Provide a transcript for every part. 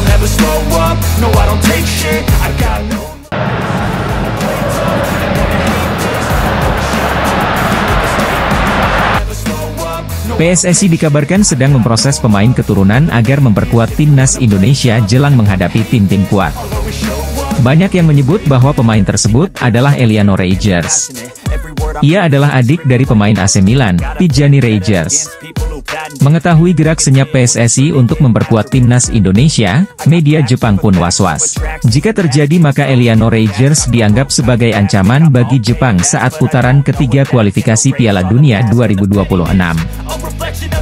I'll never slow up, no I don't take shit, I got no. PSSI dikabarkan sedang memproses pemain keturunan agar memperkuat timnas Indonesia jelang menghadapi tim-tim kuat. Banyak yang menyebut bahwa pemain tersebut adalah Eliano Reijers. Ia adalah adik dari pemain AC Milan, Tijani Reijers. Mengetahui gerak senyap PSSI untuk memperkuat timnas Indonesia, media Jepang pun was-was. Jika terjadi maka Eliano Reijers dianggap sebagai ancaman bagi Jepang saat putaran ketiga kualifikasi Piala Dunia 2026.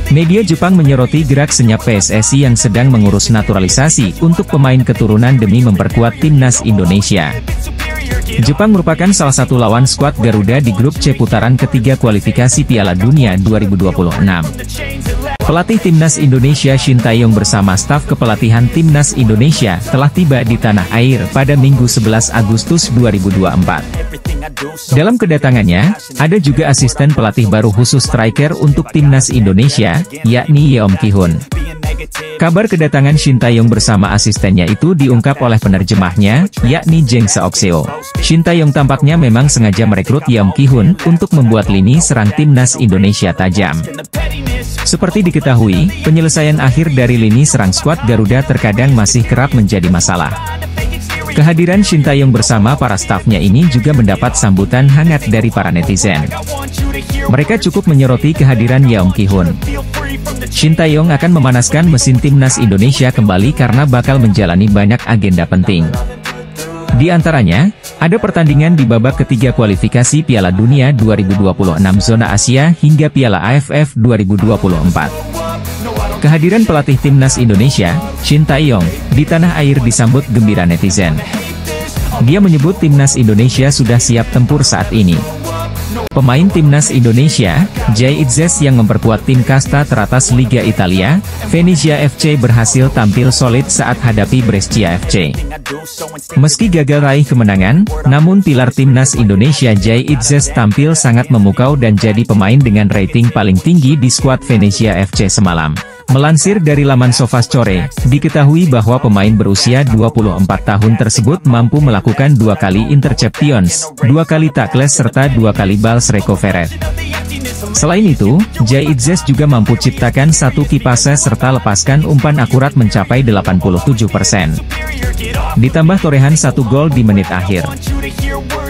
Media Jepang menyoroti gerak senyap PSSI yang sedang mengurus naturalisasi untuk pemain keturunan demi memperkuat timnas Indonesia. Jepang merupakan salah satu lawan skuad Garuda di grup C putaran ketiga kualifikasi Piala Dunia 2026. Pelatih timnas Indonesia Shin Tae-yong bersama staf kepelatihan timnas Indonesia telah tiba di tanah air pada Minggu 11 Agustus 2024. Dalam kedatangannya, ada juga asisten pelatih baru khusus striker untuk timnas Indonesia, yakni Yeom Ki-hun. Kabar kedatangan Shin Tae-yong bersama asistennya itu diungkap oleh penerjemahnya, yakni Jeng Seok-seo. Shin Tae-yong tampaknya memang sengaja merekrut Yeom Ki-hun untuk membuat lini serang timnas Indonesia tajam. Seperti diketahui, penyelesaian akhir dari lini serang skuad Garuda terkadang masih kerap menjadi masalah. Kehadiran Shin Tae-yong bersama para stafnya ini juga mendapat sambutan hangat dari para netizen. Mereka cukup menyoroti kehadiran Yeom Ki-hun. Shin Tae-yong akan memanaskan mesin timnas Indonesia kembali karena bakal menjalani banyak agenda penting. Di antaranya, ada pertandingan di babak ketiga kualifikasi Piala Dunia 2026 zona Asia hingga Piala AFF 2024. Kehadiran pelatih timnas Indonesia, Shin Tae-yong, di tanah air disambut gembira netizen. Dia menyebut timnas Indonesia sudah siap tempur saat ini. Pemain timnas Indonesia, Jay Itzes yang memperkuat tim kasta teratas Liga Italia, Venezia FC berhasil tampil solid saat hadapi Brescia FC. Meski gagal raih kemenangan, namun pilar timnas Indonesia Jay Itzes tampil sangat memukau dan jadi pemain dengan rating paling tinggi di skuad Venezia FC semalam. Melansir dari laman SofaScore, diketahui bahwa pemain berusia 24 tahun tersebut mampu melakukan 2 kali interceptions, 2 kali tackles serta 2 kali balls recovered. Selain itu, Jay Itzes juga mampu ciptakan 1 key passes serta lepaskan umpan akurat mencapai 87%. Ditambah torehan 1 gol di menit akhir.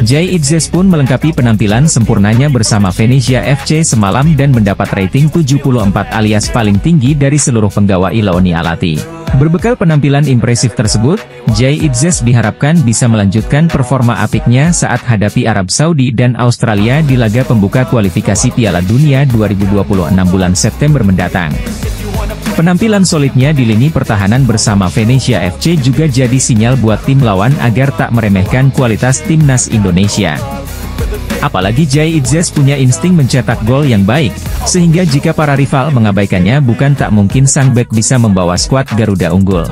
Jay Itzes pun melengkapi penampilan sempurnanya bersama Venezia FC semalam dan mendapat rating 74 alias paling tinggi dari seluruh penggawa Ilaoni Alati. Berbekal penampilan impresif tersebut, Jay Itzes diharapkan bisa melanjutkan performa apiknya saat hadapi Arab Saudi dan Australia di laga pembuka kualifikasi Piala Dunia 2026 bulan September mendatang. Penampilan solidnya di lini pertahanan bersama Venezia FC juga jadi sinyal buat tim lawan agar tak meremehkan kualitas timnas Indonesia. Apalagi Jay Itzes punya insting mencetak gol yang baik, sehingga jika para rival mengabaikannya bukan tak mungkin sang bek bisa membawa skuad Garuda unggul.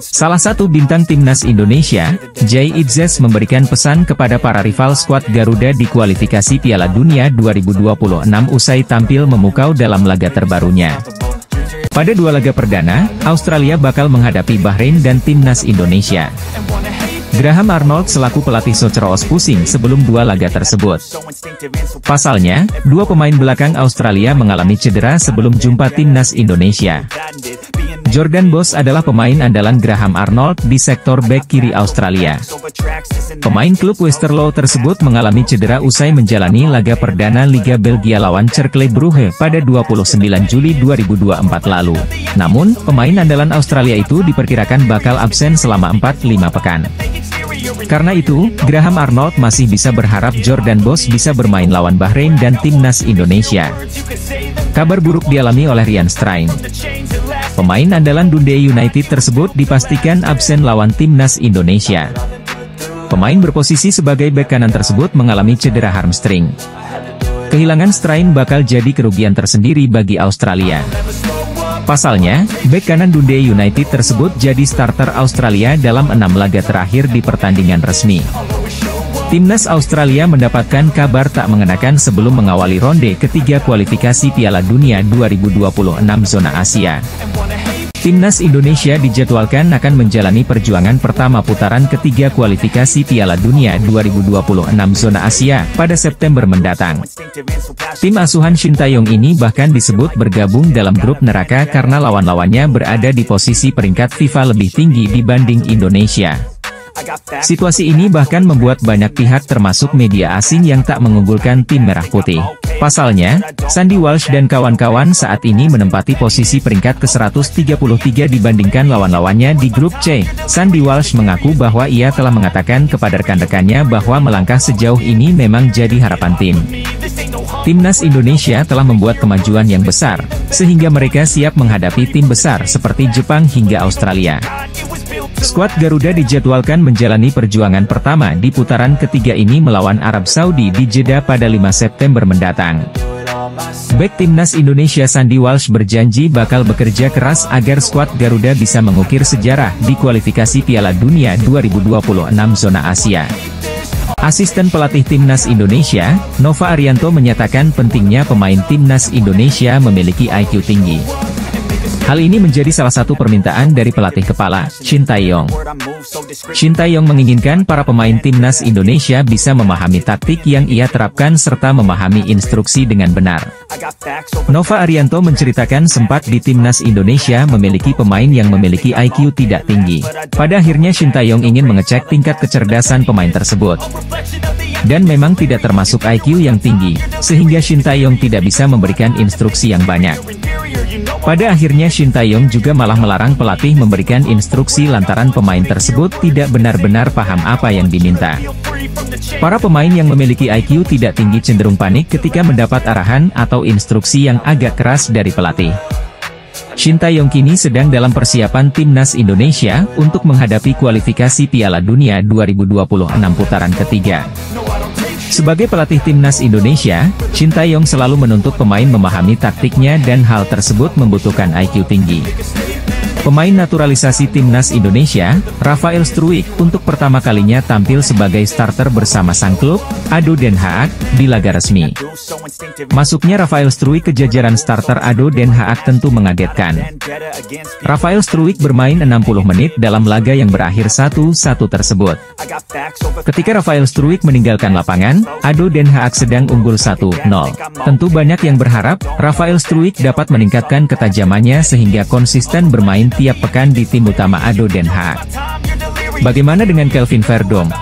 Salah satu bintang timnas Indonesia, Jay Itzes memberikan pesan kepada para rival skuad Garuda di kualifikasi Piala Dunia 2026 usai tampil memukau dalam laga terbarunya. Pada 2 laga perdana, Australia bakal menghadapi Bahrain dan timnas Indonesia. Graham Arnold selaku pelatih Soceroos pusing sebelum 2 laga tersebut. Pasalnya, 2 pemain belakang Australia mengalami cedera sebelum jumpa timnas Indonesia. Jordan Boss adalah pemain andalan Graham Arnold di sektor bek kiri Australia. Pemain klub Westerlo tersebut mengalami cedera usai menjalani laga perdana Liga Belgia lawan Cercle Brugge pada 29 Juli 2024 lalu. Namun, pemain andalan Australia itu diperkirakan bakal absen selama 4-5 pekan. Karena itu, Graham Arnold masih bisa berharap Jordan Boss bisa bermain lawan Bahrain dan timnas Indonesia. Kabar buruk dialami oleh Ryan Strain. Pemain andalan Dundee United tersebut dipastikan absen lawan timnas Indonesia. Pemain berposisi sebagai bek kanan tersebut mengalami cedera hamstring. Kehilangan Strain bakal jadi kerugian tersendiri bagi Australia. Pasalnya, bek kanan Dundee United tersebut jadi starter Australia dalam 6 laga terakhir di pertandingan resmi. Timnas Australia mendapatkan kabar tak mengenakan sebelum mengawali ronde ketiga kualifikasi Piala Dunia 2026 zona Asia. Timnas Indonesia dijadwalkan akan menjalani perjuangan pertama putaran ketiga kualifikasi Piala Dunia 2026 zona Asia pada September mendatang. Tim asuhan Shin Tae-yong ini bahkan disebut bergabung dalam grup neraka karena lawan-lawannya berada di posisi peringkat FIFA lebih tinggi dibanding Indonesia. Situasi ini bahkan membuat banyak pihak termasuk media asing yang tak mengunggulkan tim merah putih. Pasalnya, Sandy Walsh dan kawan-kawan saat ini menempati posisi peringkat ke-133 dibandingkan lawan-lawannya di grup C. Sandy Walsh mengaku bahwa ia telah mengatakan kepada rekan-rekannya bahwa melangkah sejauh ini memang jadi harapan tim. Timnas Indonesia telah membuat kemajuan yang besar, sehingga mereka siap menghadapi tim besar seperti Jepang hingga Australia. Skuad Garuda dijadwalkan menjalani perjuangan pertama di putaran ketiga ini melawan Arab Saudi di Jeddah pada 5 September mendatang. Bek Timnas Indonesia Sandy Walsh berjanji bakal bekerja keras agar skuad Garuda bisa mengukir sejarah di kualifikasi Piala Dunia 2026 zona Asia. Asisten pelatih Timnas Indonesia, Nova Arianto menyatakan pentingnya pemain Timnas Indonesia memiliki IQ tinggi. Hal ini menjadi salah satu permintaan dari pelatih kepala, Shin Tae-yong. Shin Tae-yong menginginkan para pemain Timnas Indonesia bisa memahami taktik yang ia terapkan serta memahami instruksi dengan benar. Nova Arianto menceritakan sempat di Timnas Indonesia memiliki pemain yang memiliki IQ tidak tinggi. Pada akhirnya Shin Tae-yong ingin mengecek tingkat kecerdasan pemain tersebut. Dan memang tidak termasuk IQ yang tinggi, sehingga Shin Tae-yong tidak bisa memberikan instruksi yang banyak. Pada akhirnya Shin Tae-yong juga malah melarang pelatih memberikan instruksi lantaran pemain tersebut tidak benar-benar paham apa yang diminta. Para pemain yang memiliki IQ tidak tinggi cenderung panik ketika mendapat arahan atau instruksi yang agak keras dari pelatih. Shin Tae-yong kini sedang dalam persiapan Timnas Indonesia untuk menghadapi kualifikasi Piala Dunia 2026 putaran ketiga. Sebagai pelatih Timnas Indonesia, Shin Tae-yong selalu menuntut pemain memahami taktiknya dan hal tersebut membutuhkan IQ tinggi. Pemain naturalisasi Timnas Indonesia, Rafael Struijk, untuk pertama kalinya tampil sebagai starter bersama sang klub, ADO Den Haag, di laga resmi. Masuknya Rafael Struijk ke jajaran starter ADO Den Haag tentu mengagetkan. Rafael Struijk bermain 60 menit dalam laga yang berakhir 1-1 tersebut. Ketika Rafael Struijk meninggalkan lapangan, ADO Den Haag sedang unggul 1-0. Tentu banyak yang berharap, Rafael Struijk dapat meningkatkan ketajamannya sehingga konsisten bermain tiap pekan di tim utama ADO Den Haag. Bagaimana dengan Kelvin Verdonk?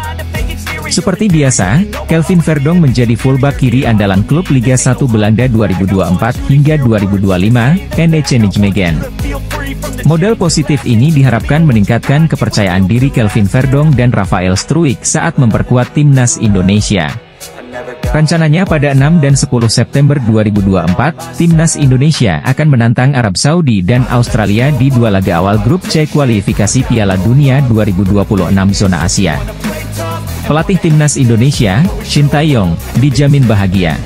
Seperti biasa, Kelvin Verdonk menjadi fullback kiri andalan klub Liga 1 Belanda 2024 hingga 2025, NEC Nijmegen. Modal positif ini diharapkan meningkatkan kepercayaan diri Kelvin Verdonk dan Rafael Struijk saat memperkuat Timnas Indonesia. Rencananya pada 6 dan 10 September 2024, Timnas Indonesia akan menantang Arab Saudi dan Australia di dua laga awal grup C kualifikasi Piala Dunia 2026 zona Asia. Pelatih Timnas Indonesia, Shin Tae-yong, dijamin bahagia.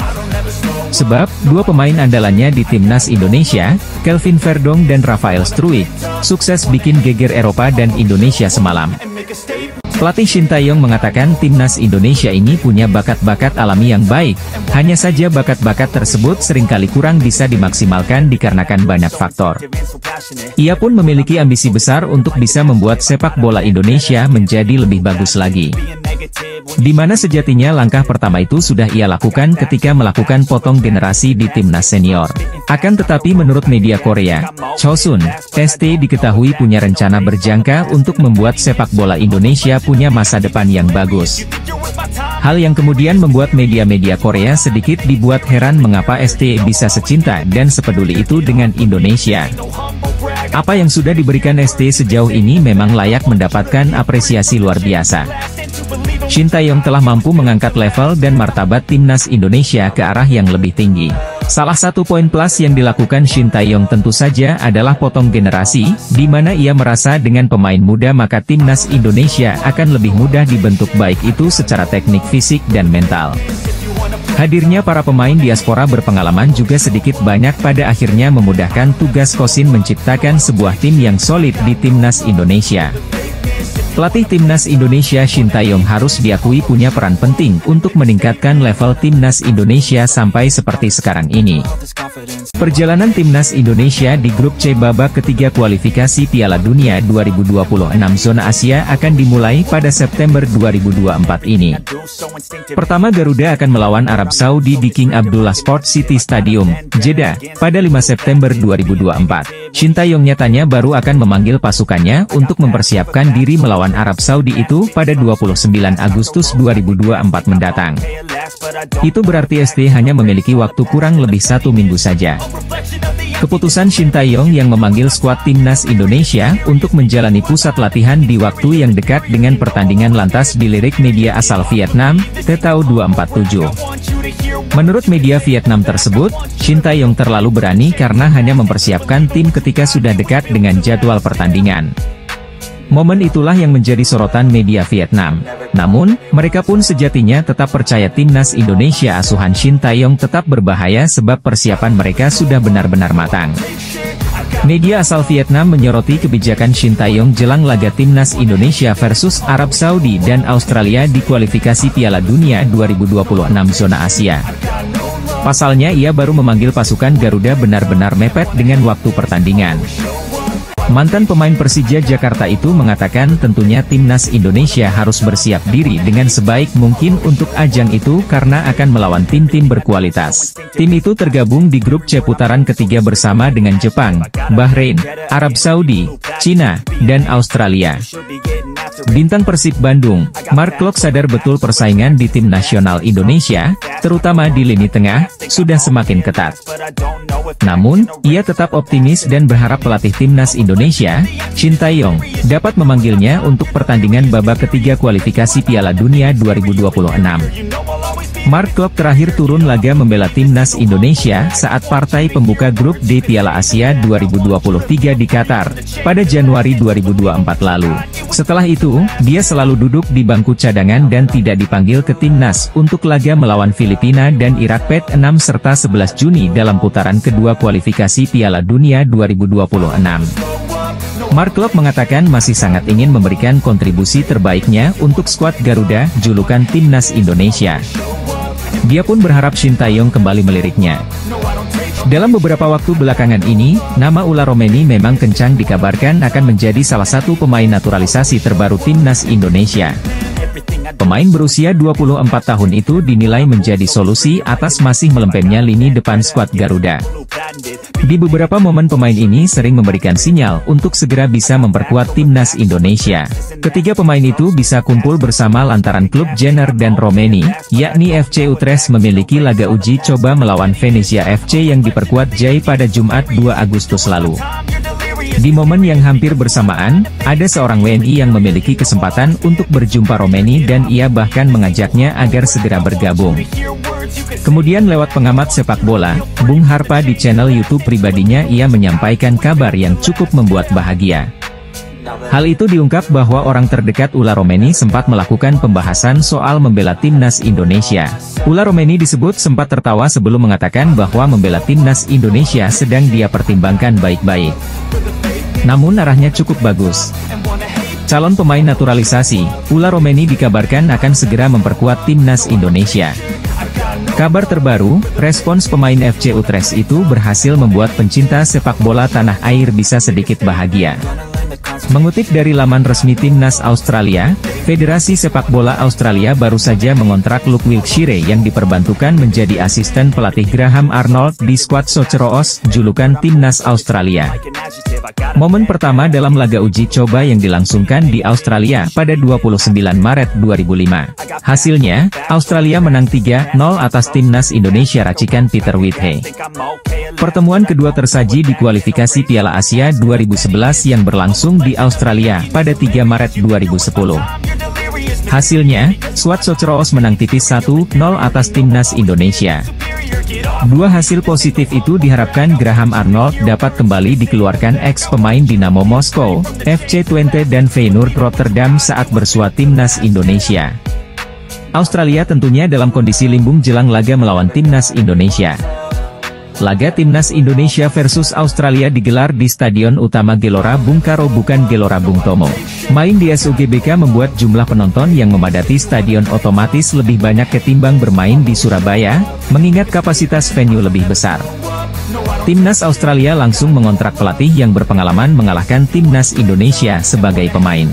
Sebab, dua pemain andalannya di Timnas Indonesia, Kelvin Verdonk dan Rafael Struijk, sukses bikin geger Eropa dan Indonesia semalam. Pelatih Shin Tae-yong mengatakan Timnas Indonesia ini punya bakat-bakat alami yang baik, hanya saja bakat-bakat tersebut seringkali kurang bisa dimaksimalkan dikarenakan banyak faktor. Ia pun memiliki ambisi besar untuk bisa membuat sepak bola Indonesia menjadi lebih bagus lagi. Di mana sejatinya langkah pertama itu sudah ia lakukan ketika melakukan potong generasi di Timnas Senior. Akan tetapi menurut media Korea, Chosun, ST diketahui punya rencana berjangka untuk membuat sepak bola Indonesia punya masa depan yang bagus. Hal yang kemudian membuat media-media Korea sedikit dibuat heran mengapa ST bisa secinta dan sepeduli itu dengan Indonesia. Apa yang sudah diberikan ST sejauh ini memang layak mendapatkan apresiasi luar biasa. Shin Tae-yong telah mampu mengangkat level dan martabat Timnas Indonesia ke arah yang lebih tinggi. Salah satu poin plus yang dilakukan Shin Tae-yong tentu saja adalah potong generasi, di mana ia merasa dengan pemain muda maka Timnas Indonesia akan lebih mudah dibentuk baik itu secara teknik fisik dan mental. Hadirnya para pemain diaspora berpengalaman juga sedikit banyak pada akhirnya memudahkan tugas Kosin menciptakan sebuah tim yang solid di Timnas Indonesia. Pelatih Timnas Indonesia Shin Tae-yong harus diakui punya peran penting untuk meningkatkan level Timnas Indonesia sampai seperti sekarang ini. Perjalanan timnas Indonesia di grup C babak ketiga kualifikasi Piala Dunia 2026 zona Asia akan dimulai pada September 2024 ini. Pertama, Garuda akan melawan Arab Saudi di King Abdullah Sport City Stadium, Jeddah, pada 5 September 2024. Shin Tae-yong nyatanya baru akan memanggil pasukannya untuk mempersiapkan diri melawan Arab Saudi itu pada 29 Agustus 2024 mendatang. Itu berarti ST hanya memiliki waktu kurang lebih 1 minggu saja. Keputusan Shin Tae-yong yang memanggil skuad timnas Indonesia untuk menjalani pusat latihan di waktu yang dekat dengan pertandingan lantas dilirik media asal Vietnam, Tetao 247. Menurut media Vietnam tersebut, Shin Tae-yong terlalu berani karena hanya mempersiapkan tim ketika sudah dekat dengan jadwal pertandingan. Momen itulah yang menjadi sorotan media Vietnam. Namun, mereka pun sejatinya tetap percaya timnas Indonesia asuhan Shin Tae-yong tetap berbahaya sebab persiapan mereka sudah benar-benar matang. Media asal Vietnam menyoroti kebijakan Shin Tae-yong jelang laga timnas Indonesia versus Arab Saudi dan Australia di kualifikasi Piala Dunia 2026 zona Asia. Pasalnya ia baru memanggil pasukan Garuda benar-benar mepet dengan waktu pertandingan. Mantan pemain Persija Jakarta itu mengatakan tentunya timnas Indonesia harus bersiap diri dengan sebaik mungkin untuk ajang itu karena akan melawan tim-tim berkualitas. Tim itu tergabung di grup C putaran ketiga bersama dengan Jepang, Bahrain, Arab Saudi, Cina, dan Australia. Bintang Persib Bandung, Mark Klok sadar betul persaingan di tim nasional Indonesia, terutama di lini tengah, sudah semakin ketat. Namun, ia tetap optimis dan berharap pelatih timnas Indonesia, Shin Tae-yong, dapat memanggilnya untuk pertandingan babak ketiga kualifikasi Piala Dunia 2026. Mark Klok terakhir turun laga membela timnas Indonesia saat partai pembuka grup D Piala Asia 2023 di Qatar, pada Januari 2024 lalu. Setelah itu, dia selalu duduk di bangku cadangan dan tidak dipanggil ke timnas untuk laga melawan Filipina dan Irak pada 6 serta 11 Juni dalam putaran kedua kualifikasi Piala Dunia 2026. Mark Klok mengatakan masih sangat ingin memberikan kontribusi terbaiknya untuk skuad Garuda, julukan timnas Indonesia. Dia pun berharap Shin Tae-yong kembali meliriknya. Dalam beberapa waktu belakangan ini, nama Ula Romeni memang kencang dikabarkan akan menjadi salah satu pemain naturalisasi terbaru timnas Indonesia. Pemain berusia 24 tahun itu dinilai menjadi solusi atas masih melempemnya lini depan skuad Garuda. Di beberapa momen pemain ini sering memberikan sinyal untuk segera bisa memperkuat timnas Indonesia. Ketiga pemain itu bisa kumpul bersama lantaran klub Jenner dan Romeni, yakni FC Utrecht memiliki laga uji coba melawan Venezia FC yang diperkuat Jai pada Jumat 2 Agustus lalu. Di momen yang hampir bersamaan, ada seorang WNI yang memiliki kesempatan untuk berjumpa Romeni dan ia bahkan mengajaknya agar segera bergabung. Kemudian lewat pengamat sepak bola, Bung Harpa di channel YouTube pribadinya ia menyampaikan kabar yang cukup membuat bahagia. Hal itu diungkap bahwa orang terdekat Ula Romeni sempat melakukan pembahasan soal membela timnas Indonesia. Ula Romeni disebut sempat tertawa sebelum mengatakan bahwa membela timnas Indonesia sedang dia pertimbangkan baik-baik. Namun arahnya cukup bagus. Calon pemain naturalisasi, Ula Romeni dikabarkan akan segera memperkuat timnas Indonesia. Kabar terbaru, respons pemain FC Utrecht itu berhasil membuat pencinta sepak bola tanah air bisa sedikit bahagia. Mengutip dari laman resmi timnas Australia, Federasi Sepak Bola Australia baru saja mengontrak Luke Wilkshire yang diperbantukan menjadi asisten pelatih Graham Arnold di skuad Socceroos, julukan timnas Australia. Momen pertama dalam laga uji coba yang dilangsungkan di Australia pada 29 Maret 2005. Hasilnya, Australia menang 3-0 atas timnas Indonesia racikan Peter Whithay. Pertemuan kedua tersaji di kualifikasi Piala Asia 2011 yang berlangsung di Australia pada 3 Maret 2010. Hasilnya, skuad Socceroos menang tipis 1-0 atas timnas Indonesia. Dua hasil positif itu diharapkan Graham Arnold dapat kembali dikeluarkan ex-pemain Dinamo Moskow, FC Twente dan Feyenoord Rotterdam saat bersua timnas Indonesia. Australia tentunya dalam kondisi limbung jelang laga melawan timnas Indonesia. Laga timnas Indonesia versus Australia digelar di Stadion Utama Gelora Bung Karno bukan Gelora Bung Tomo. Main di SUGBK membuat jumlah penonton yang memadati stadion otomatis lebih banyak ketimbang bermain di Surabaya, mengingat kapasitas venue lebih besar. Timnas Australia langsung mengontrak pelatih yang berpengalaman mengalahkan Timnas Indonesia sebagai pemain.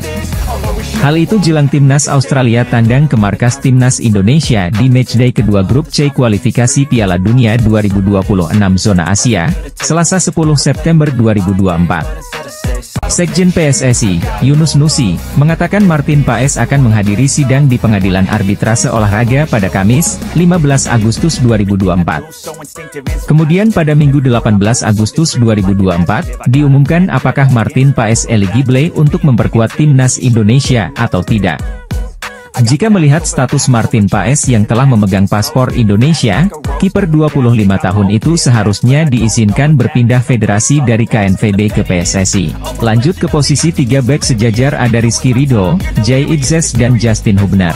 Hal itu jelang Timnas Australia tandang ke markas Timnas Indonesia di matchday kedua grup C kualifikasi Piala Dunia 2026 zona Asia, Selasa 10 September 2024. Sekjen PSSI, Yunus Nusi, mengatakan Martin Paes akan menghadiri sidang di Pengadilan Arbitrase Olahraga pada Kamis, 15 Agustus 2024. Kemudian pada Minggu 18 Agustus 2024, diumumkan apakah Martin Paes eligible untuk memperkuat Timnas Indonesia atau tidak. Jika melihat status Martin Paes yang telah memegang paspor Indonesia, kiper 25 tahun itu seharusnya diizinkan berpindah federasi dari KNVB ke PSSI. Lanjut ke posisi 3 bek sejajar ada Rizky Ridho, Jay Idzes dan Justin Hubner.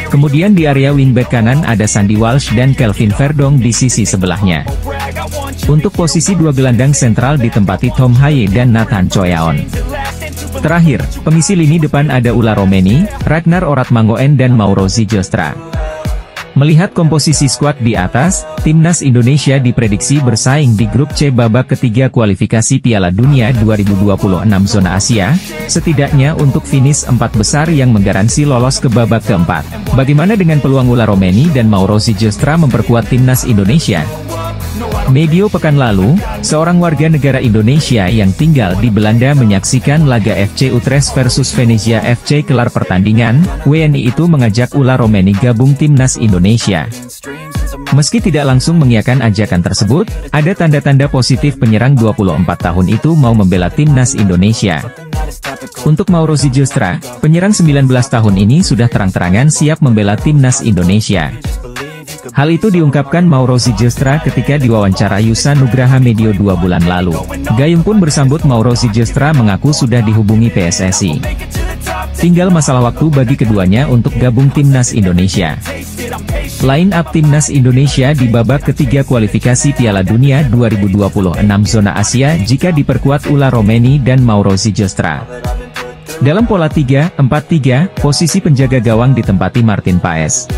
Kemudian di area wingback kanan ada Sandy Walsh dan Kelvin Verdong di sisi sebelahnya. Untuk posisi 2 gelandang sentral ditempati Tom Haye dan Nathan Choyaon. Terakhir, pengisi lini depan ada Ula Romeni, Ragnar Oratmangoen dan Mauro Zijostra. Melihat komposisi skuad di atas, Timnas Indonesia diprediksi bersaing di grup C babak ketiga kualifikasi Piala Dunia 2026 zona Asia, setidaknya untuk finish 4 besar yang menggaransi lolos ke babak keempat. Bagaimana dengan peluang Ula Romeni dan Mauro Zijostra memperkuat Timnas Indonesia? Medio pekan lalu, seorang warga negara Indonesia yang tinggal di Belanda menyaksikan laga FC Utrecht versus Venezia FC kelar pertandingan, WNI itu mengajak Ula Romeni gabung Timnas Indonesia. Meski tidak langsung mengiyakan ajakan tersebut, ada tanda-tanda positif penyerang 24 tahun itu mau membela Timnas Indonesia. Untuk Mauro Zijostra, penyerang 19 tahun ini sudah terang-terangan siap membela Timnas Indonesia. Hal itu diungkapkan Mauro Zijostra ketika diwawancara Yusa Nugraha Medio 2 bulan lalu. Gayung pun bersambut Mauro Zijostra mengaku sudah dihubungi PSSI. Tinggal masalah waktu bagi keduanya untuk gabung Timnas Indonesia. Line up Timnas Indonesia di babak ketiga kualifikasi Piala Dunia 2026 zona Asia jika diperkuat Ula Romeni dan Mauro Zijostra. Dalam pola 3-4-3, posisi penjaga gawang ditempati Martin Paes.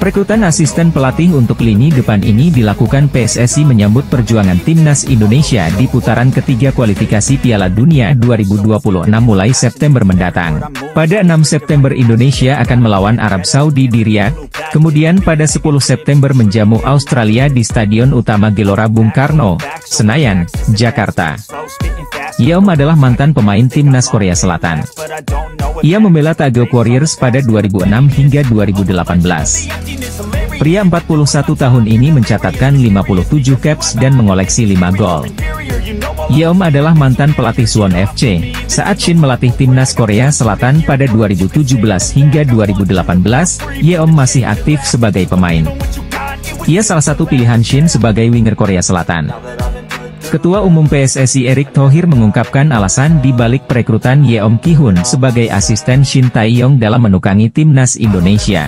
Perekrutan asisten pelatih untuk lini depan ini dilakukan PSSI menyambut perjuangan Timnas Indonesia di putaran ketiga kualifikasi Piala Dunia 2026 mulai September mendatang. Pada 6 September Indonesia akan melawan Arab Saudi di Riyadh, kemudian pada 10 September menjamu Australia di Stadion Utama Gelora Bung Karno, Senayan, Jakarta. Yeom adalah mantan pemain Timnas Korea Selatan. Ia membela Taeguk Warriors pada 2006 hingga 2018. Pria 41 tahun ini mencatatkan 57 caps dan mengoleksi 5 gol. Yeom adalah mantan pelatih Suwon FC, saat Shin melatih Timnas Korea Selatan pada 2017 hingga 2018, Yeom masih aktif sebagai pemain. Ia salah satu pilihan Shin sebagai winger Korea Selatan. Ketua Umum PSSI Erick Thohir mengungkapkan alasan di balik perekrutan Yeom Ki-hun sebagai asisten Shin Tae-yong dalam menukangi Timnas Indonesia.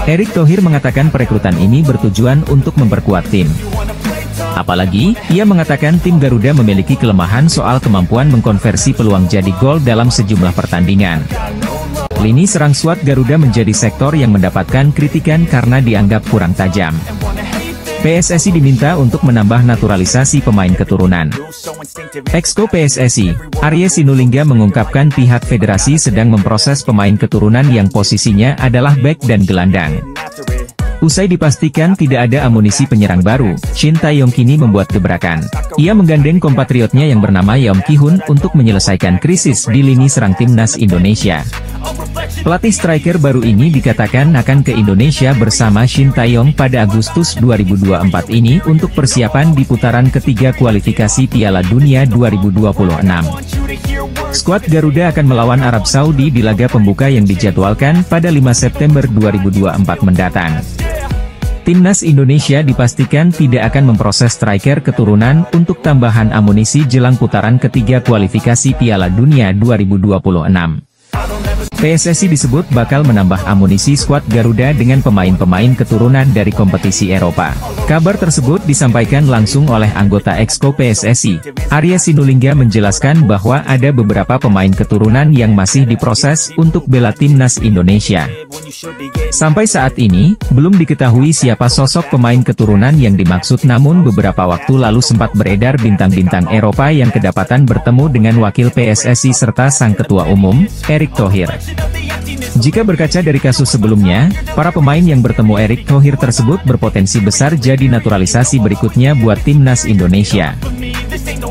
Erick Thohir mengatakan perekrutan ini bertujuan untuk memperkuat tim. Apalagi, ia mengatakan tim Garuda memiliki kelemahan soal kemampuan mengkonversi peluang jadi gol dalam sejumlah pertandingan. Lini serang skuad Garuda menjadi sektor yang mendapatkan kritikan karena dianggap kurang tajam. PSSI diminta untuk menambah naturalisasi pemain keturunan. Exco PSSI, Arya Sinulinga mengungkapkan pihak federasi sedang memproses pemain keturunan yang posisinya adalah bek dan gelandang. Usai dipastikan tidak ada amunisi penyerang baru, Shin Tae-yong kini membuat gebrakan. Ia menggandeng kompatriotnya yang bernama Yeom Ki-hun untuk menyelesaikan krisis di lini serang Timnas Indonesia. Pelatih striker baru ini dikatakan akan ke Indonesia bersama Shin Tae-yong pada Agustus 2024 ini untuk persiapan di putaran ketiga kualifikasi Piala Dunia 2026. Skuad Garuda akan melawan Arab Saudi di laga pembuka yang dijadwalkan pada 5 September 2024 mendatang. Timnas Indonesia dipastikan tidak akan memproses striker keturunan untuk tambahan amunisi jelang putaran ketiga kualifikasi Piala Dunia 2026. PSSI disebut bakal menambah amunisi skuad Garuda dengan pemain-pemain keturunan dari kompetisi Eropa. Kabar tersebut disampaikan langsung oleh anggota Exco PSSI, Arya Sinulinga, menjelaskan bahwa ada beberapa pemain keturunan yang masih diproses untuk bela timnas Indonesia. Sampai saat ini, belum diketahui siapa sosok pemain keturunan yang dimaksud, namun beberapa waktu lalu sempat beredar bintang-bintang Eropa yang kedapatan bertemu dengan wakil PSSI serta sang ketua umum, Erick Thohir. Jika berkaca dari kasus sebelumnya, para pemain yang bertemu Erick Thohir tersebut berpotensi besar jadi naturalisasi berikutnya buat timnas Indonesia.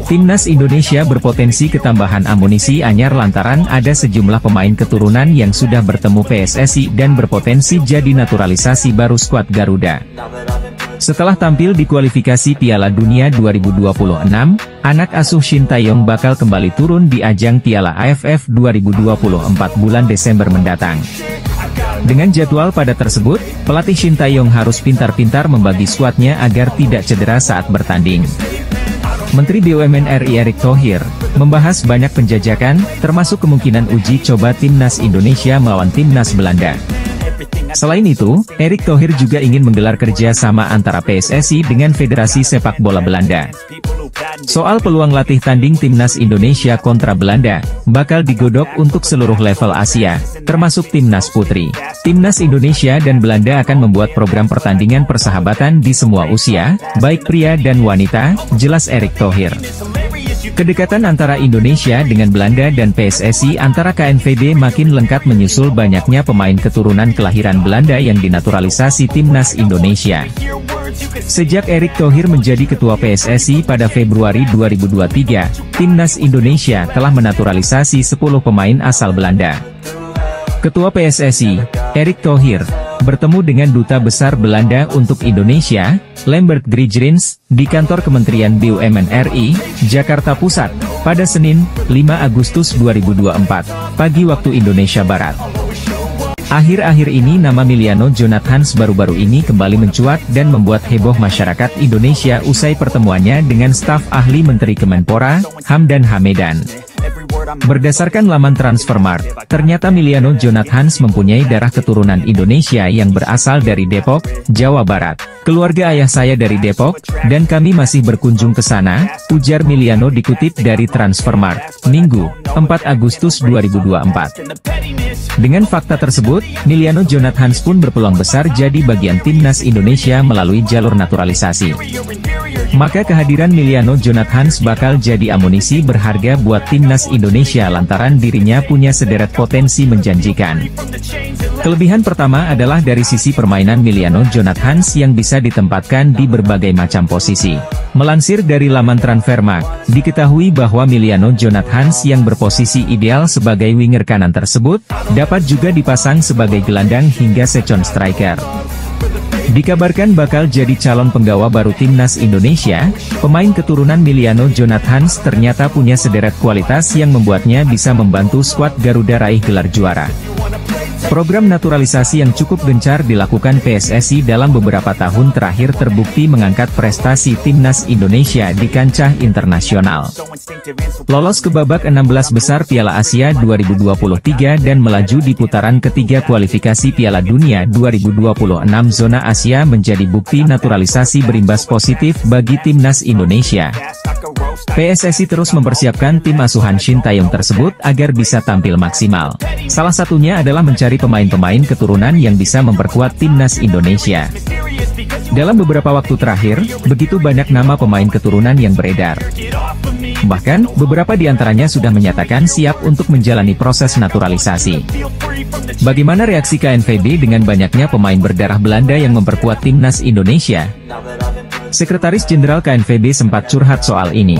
Timnas Indonesia berpotensi ketambahan amunisi anyar lantaran ada sejumlah pemain keturunan yang sudah bertemu PSSI dan berpotensi jadi naturalisasi baru skuad Garuda. Setelah tampil di kualifikasi Piala Dunia 2026, anak asuh Shin Tae-yong bakal kembali turun di ajang Piala AFF 2024 bulan Desember mendatang. Dengan jadwal padat tersebut, pelatih Shin Tae-yong harus pintar-pintar membagi skuadnya agar tidak cedera saat bertanding. Menteri BUMN RI Erick Thohir membahas banyak penjajakan, termasuk kemungkinan uji coba timnas Indonesia melawan timnas Belanda. Selain itu, Erick Thohir juga ingin menggelar kerja sama antara PSSI dengan Federasi Sepak Bola Belanda. Soal peluang latih tanding timnas Indonesia kontra Belanda, bakal digodok untuk seluruh level Asia, termasuk timnas putri. Timnas Indonesia dan Belanda akan membuat program pertandingan persahabatan di semua usia, baik pria dan wanita, jelas Erick Thohir. Kedekatan antara Indonesia dengan Belanda dan PSSI antara KNVB makin lengkap menyusul banyaknya pemain keturunan kelahiran Belanda yang dinaturalisasi timnas Indonesia. Sejak Erick Thohir menjadi ketua PSSI pada Februari 2023, timnas Indonesia telah menaturalisasi 10 pemain asal Belanda. Ketua PSSI, Erick Thohir, bertemu dengan Duta Besar Belanda untuk Indonesia, Lambert Grijrins, di kantor Kementerian BUMN RI, Jakarta Pusat, pada Senin, 5 Agustus 2024, pagi waktu Indonesia Barat. Akhir-akhir ini nama Miliano Jonathans baru-baru ini kembali mencuat dan membuat heboh masyarakat Indonesia usai pertemuannya dengan staf ahli Menteri Kemenpora, Hamdan Hamedan. Berdasarkan laman Transfermarkt, ternyata Miliano Jonathans mempunyai darah keturunan Indonesia yang berasal dari Depok, Jawa Barat. Keluarga ayah saya dari Depok, dan kami masih berkunjung ke sana, ujar Miliano dikutip dari Transfermarkt, Minggu, 4 Agustus 2024. Dengan fakta tersebut, Miliano Jonathans pun berpeluang besar jadi bagian timnas Indonesia melalui jalur naturalisasi. Maka kehadiran Miliano Jonathans bakal jadi amunisi berharga buat timnas Indonesia lantaran dirinya punya sederet potensi menjanjikan. Kelebihan pertama adalah dari sisi permainan Miliano Jonathans yang bisa ditempatkan di berbagai macam posisi. Melansir dari laman Transfermarkt, diketahui bahwa Miliano Jonathans yang berposisi ideal sebagai winger kanan tersebut, dapat juga dipasang sebagai gelandang hingga second striker. Dikabarkan bakal jadi calon penggawa baru timnas Indonesia, pemain keturunan Miliano Jonathans ternyata punya sederet kualitas yang membuatnya bisa membantu skuad Garuda raih gelar juara. Program naturalisasi yang cukup gencar dilakukan PSSI dalam beberapa tahun terakhir terbukti mengangkat prestasi timnas Indonesia di kancah internasional. Lolos ke babak 16 besar Piala Asia 2023 dan melaju di putaran ketiga kualifikasi Piala Dunia 2026 zona Asia menjadi bukti naturalisasi berimbas positif bagi timnas Indonesia. PSSI terus mempersiapkan tim asuhan Shin Tae-yong tersebut agar bisa tampil maksimal. Salah satunya adalah mencari pemain-pemain keturunan yang bisa memperkuat timnas Indonesia. Dalam beberapa waktu terakhir, begitu banyak nama pemain keturunan yang beredar. Bahkan, beberapa di antaranya sudah menyatakan siap untuk menjalani proses naturalisasi. Bagaimana reaksi KNVB dengan banyaknya pemain berdarah Belanda yang memperkuat timnas Indonesia? Sekretaris Jenderal KNVB sempat curhat soal ini.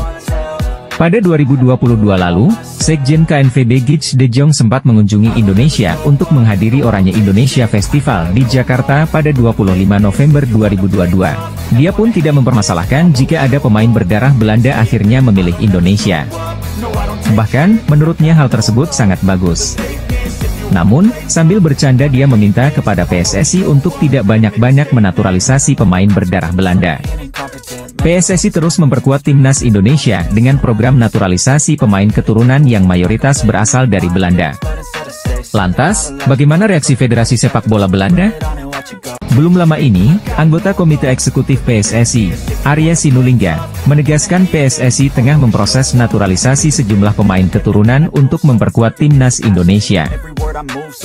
Pada 2022 lalu, Sekjen KNVB Gij De Jong sempat mengunjungi Indonesia untuk menghadiri Oranye Indonesia Festival di Jakarta pada 25 November 2022. Dia pun tidak mempermasalahkan jika ada pemain berdarah Belanda akhirnya memilih Indonesia. Bahkan, menurutnya hal tersebut sangat bagus. Namun, sambil bercanda dia meminta kepada PSSI untuk tidak banyak-banyak menaturalisasi pemain berdarah Belanda. PSSI terus memperkuat timnas Indonesia dengan program naturalisasi pemain keturunan yang mayoritas berasal dari Belanda. Lantas, bagaimana reaksi Federasi Sepak Bola Belanda? Belum lama ini, anggota Komite Eksekutif PSSI, Arya Sinulinga, menegaskan PSSI tengah memproses naturalisasi sejumlah pemain keturunan untuk memperkuat timnas Indonesia.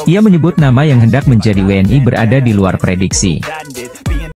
Ia menyebut nama yang hendak menjadi WNI berada di luar prediksi.